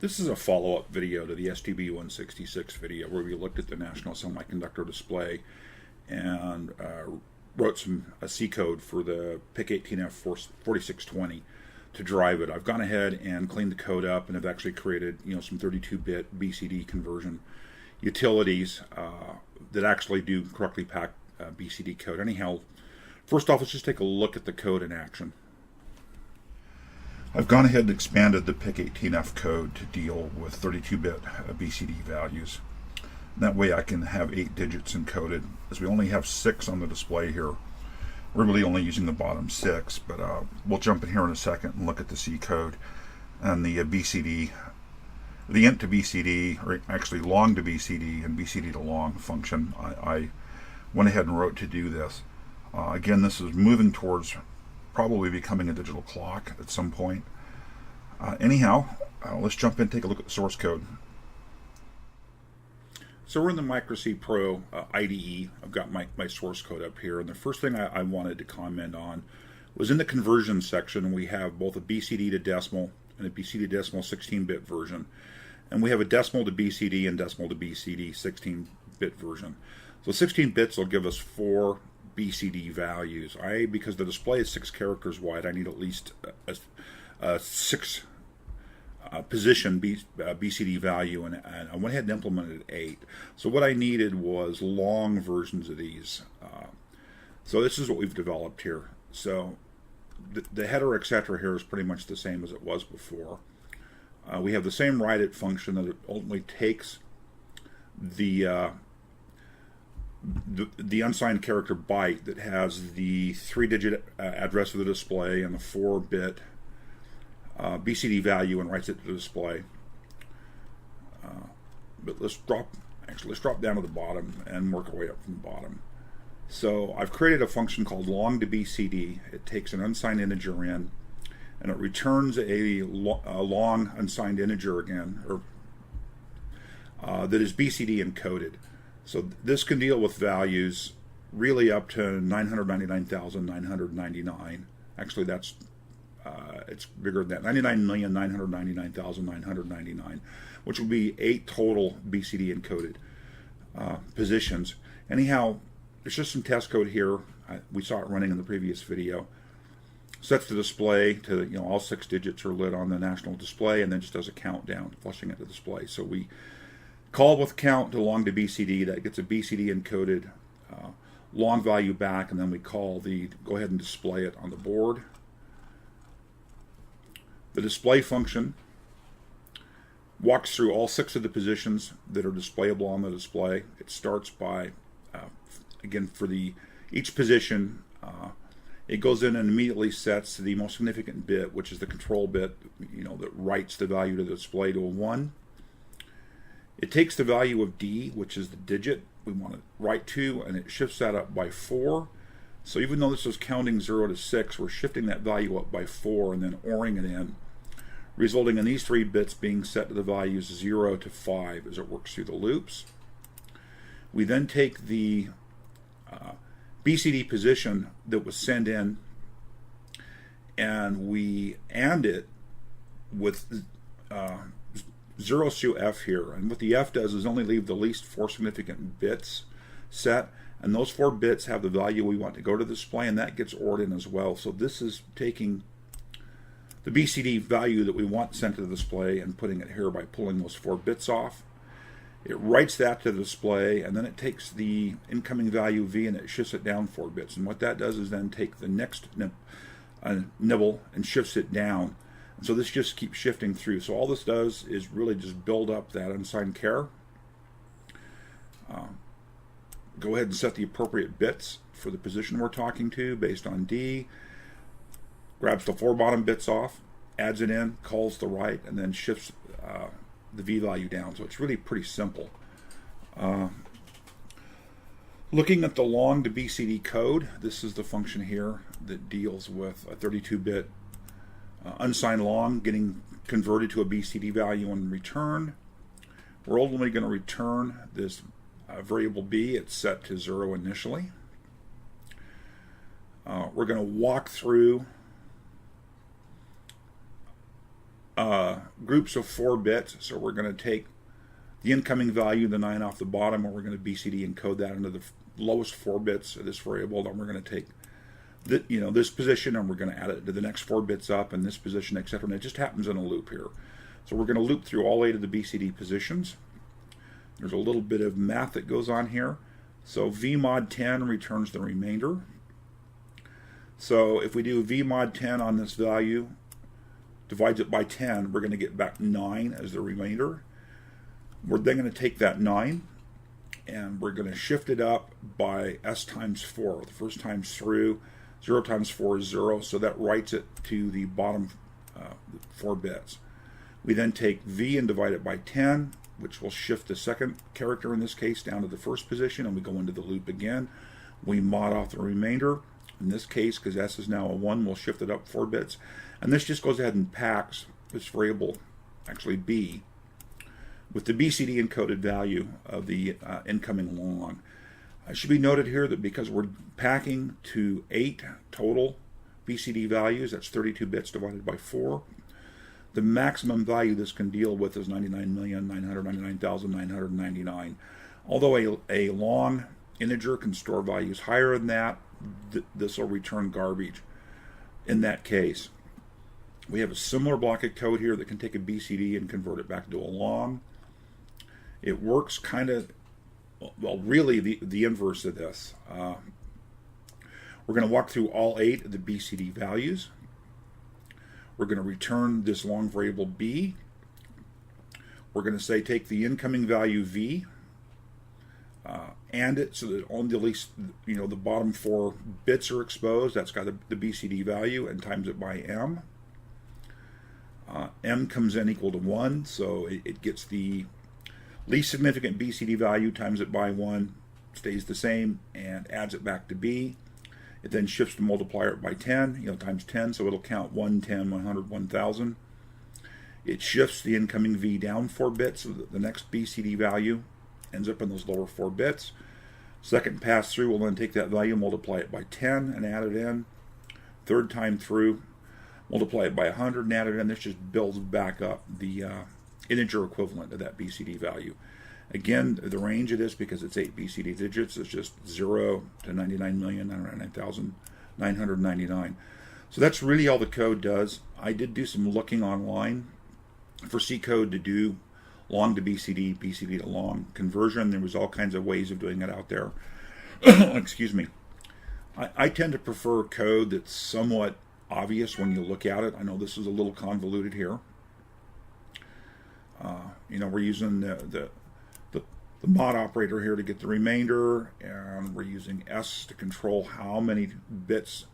This is a follow-up video to the STB166 video where we looked at the National Semiconductor Display and wrote a C code for the PIC18F4620 to drive it. I've gone ahead and cleaned the code up and have actually created some 32-bit BCD conversion utilities that actually do correctly pack BCD code. Anyhow, first off, let's just take a look at the code in action. I've gone ahead and expanded the PIC18F code to deal with 32-bit BCD values. And that way I can have 8 digits encoded. As we only have 6 on the display here, we're really only using the bottom 6, but we'll jump in here in a second and look at the C code and the BCD, the int to BCD, or actually long to BCD and BCD to long function. I went ahead and wrote to do this. Again, this is moving towards probably becoming a digital clock at some point. Anyhow, let's jump in and take a look at the source code. So we're in the Micro C Pro IDE. I've got my source code up here, and the first thing I wanted to comment on was in the conversion section. We have both a BCD to decimal and a BCD to decimal 16-bit version, and we have a decimal to BCD and decimal to BCD 16-bit version. So 16 bits will give us 4 BCD values. Because the display is 6 characters wide, I need at least a 6 position BCD value, and I went ahead and implemented 8. So what I needed was long versions of these. So this is what we've developed here. So the header, etc. here is pretty much the same as it was before. We have the same write-it function that ultimately takes the unsigned character byte that has the 3-digit address of the display and the 4-bit BCD value and writes it to the display. But let's drop down to the bottom and work our way up from the bottom. So I've created a function called long to BCD. It takes an unsigned integer in, and it returns a long unsigned integer again, or that is BCD encoded. So this can deal with values really up to 999,999. Actually, that's it's bigger than that. 99,999,999, which would be 8 total BCD encoded positions. Anyhow, there's just some test code here. We saw it running in the previous video. Sets the display to all 6 digits are lit on the national display, and then just does a countdown, flushing it to display. So we call with count to long to BCD. That gets a BCD encoded long value back, and then we go ahead and display it on the board. The display function walks through all 6 of the positions that are displayable on the display. It starts by, again, for each position, it goes in and immediately sets the most significant bit, which is the control bit, that writes the value to the display, to a 1. It takes the value of D, which is the digit we want to write to, and it shifts that up by 4. So even though this is counting 0 to 6, we're shifting that value up by 4 and then ORing it in, resulting in these 3 bits being set to the values 0 to 5 as it works through the loops. We then take the BCD position that was sent in, and we AND it with 0 through F here. And what the F does is only leave the least 4 significant bits set, and those 4 bits have the value we want to go to the display, and that gets ORed in as well. So this is taking the BCD value that we want sent to the display and putting it here by pulling those 4 bits off. It writes that to the display, and then it takes the incoming value V and it shifts it down 4 bits. And what that does is then take the next nibble and shifts it down. And so this just keeps shifting through. So all this does is really just build up that unsigned char. Go ahead and set the appropriate bits for the position we're talking to based on D. Grabs the 4 bottom bits off, adds it in, calls the write, and then shifts the V value down. So it's really pretty simple. Looking at the long to BCD code, this is the function here that deals with a 32-bit unsigned long getting converted to a BCD value and returned. We're ultimately going to return this variable B. It's set to 0 initially. We're going to walk through groups of 4 bits. So we're going to take the incoming value, the 9 off the bottom, and we're going to BCD encode that into the lowest 4 bits of this variable. Then we're going to take this position, and we're going to add it to the next 4 bits up, and this position, etc. And it just happens in a loop here. So we're going to loop through all 8 of the BCD positions. There's a little bit of math that goes on here. So v mod 10 returns the remainder. So if we do v mod 10 on this value, divides it by 10, we're going to get back 9 as the remainder. We're then going to take that 9 and we're going to shift it up by s times 4. The first times through, 0 times 4 is 0, so that writes it to the bottom 4 bits. We then take v and divide it by 10, which will shift the second character in this case down to the first position, and we go into the loop again. We mod off the remainder. In this case, because s is now a 1, we'll shift it up 4 bits. And this just goes ahead and packs this variable, actually b, with the BCD encoded value of the incoming long. It should be noted here that because we're packing to 8 total BCD values, that's 32 bits divided by 4, the maximum value this can deal with is 99,999,999. Although a long integer can store values higher than that, this will return garbage in that case. We have a similar block of code here that can take a BCD and convert it back to a long. It works kind of, well, really the inverse of this. We're going to walk through all 8 of the BCD values. We're going to return this long variable b. We're going to say take the incoming value v, and it so that only at least the bottom 4 bits are exposed. That's got the BCD value, and times it by m. M comes in equal to 1, so it gets the least significant BCD value, times it by 1, stays the same, and adds it back to b. It then shifts the multiplier by 10, times 10, so it'll count 1, 10, 100, 1,000. It shifts the incoming v down 4 bits, so that the next BCD value ends up in those lower 4 bits. Second pass through will then take that value, multiply it by 10, and add it in. Third time through, multiply it by 100 and add it in. This just builds back up the integer equivalent of that BCD value. Again, the range of this, because it's 8 BCD digits, is just 0 to 99,999,999. So that's really all the code does. I did do some looking online for C code to do long to BCD, BCD to long conversion. There was all kinds of ways of doing it out there. Excuse me. I tend to prefer code that's somewhat obvious when you look at it. I know this is a little convoluted here. We're using the mod operator here to get the remainder, and we're using s to control how many bits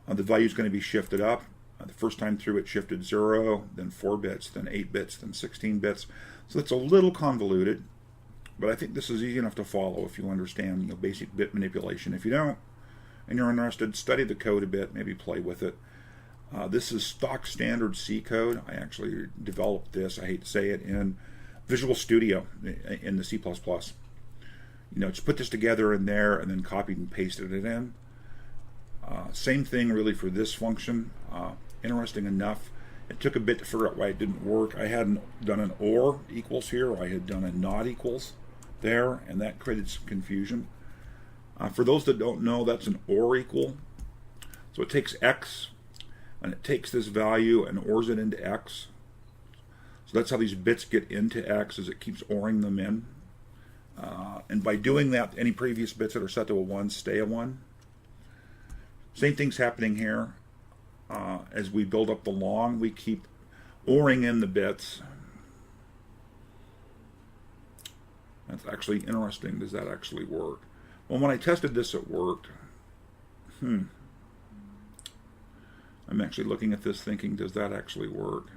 the value is going to be shifted up. The first time through it shifted 0, then 4 bits, then 8 bits, then 16 bits. So it's a little convoluted, but I think this is easy enough to follow if you understand basic bit manipulation. If you don't, and you're interested, study the code a bit, maybe play with it. This is stock standard C code. I actually developed this, I hate to say it, in Visual Studio in the C++. Just put this together in there and then copied and pasted it in. Same thing really for this function. Interesting enough, it took a bit to figure out why it didn't work. I hadn't done an OR equals here, I had done a not equals there, and that created some confusion. For those that don't know, that's an OR equal. So it takes x, and it takes this value and ORs it into x. So that's how these bits get into x, as it keeps ORing them in. And by doing that, any previous bits that are set to a 1 stay a 1. Same thing's happening here. As we build up the long, we keep ORing in the bits. That's actually interesting. Does that actually work? Well, when I tested this, it worked. I'm actually looking at this thinking, does that actually work?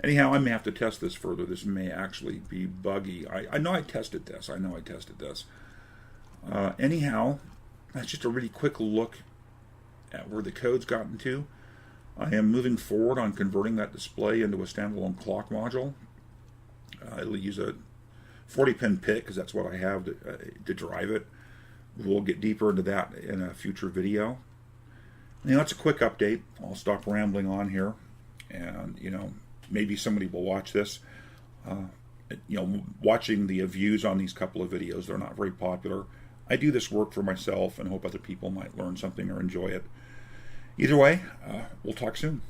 Anyhow, I may have to test this further. This may actually be buggy. I know I tested this. Anyhow, that's just a really quick look at where the code's gotten to. I am moving forward on converting that display into a standalone clock module. It'll use a 40-pin PIC, because that's what I have to drive it. We'll get deeper into that in a future video. You know, it's a quick update. I'll stop rambling on here, and you know, maybe somebody will watch this. You know, watching the views on these couple of videos, they're not very popular. I do this work for myself and hope other people might learn something or enjoy it. Either way, we'll talk soon.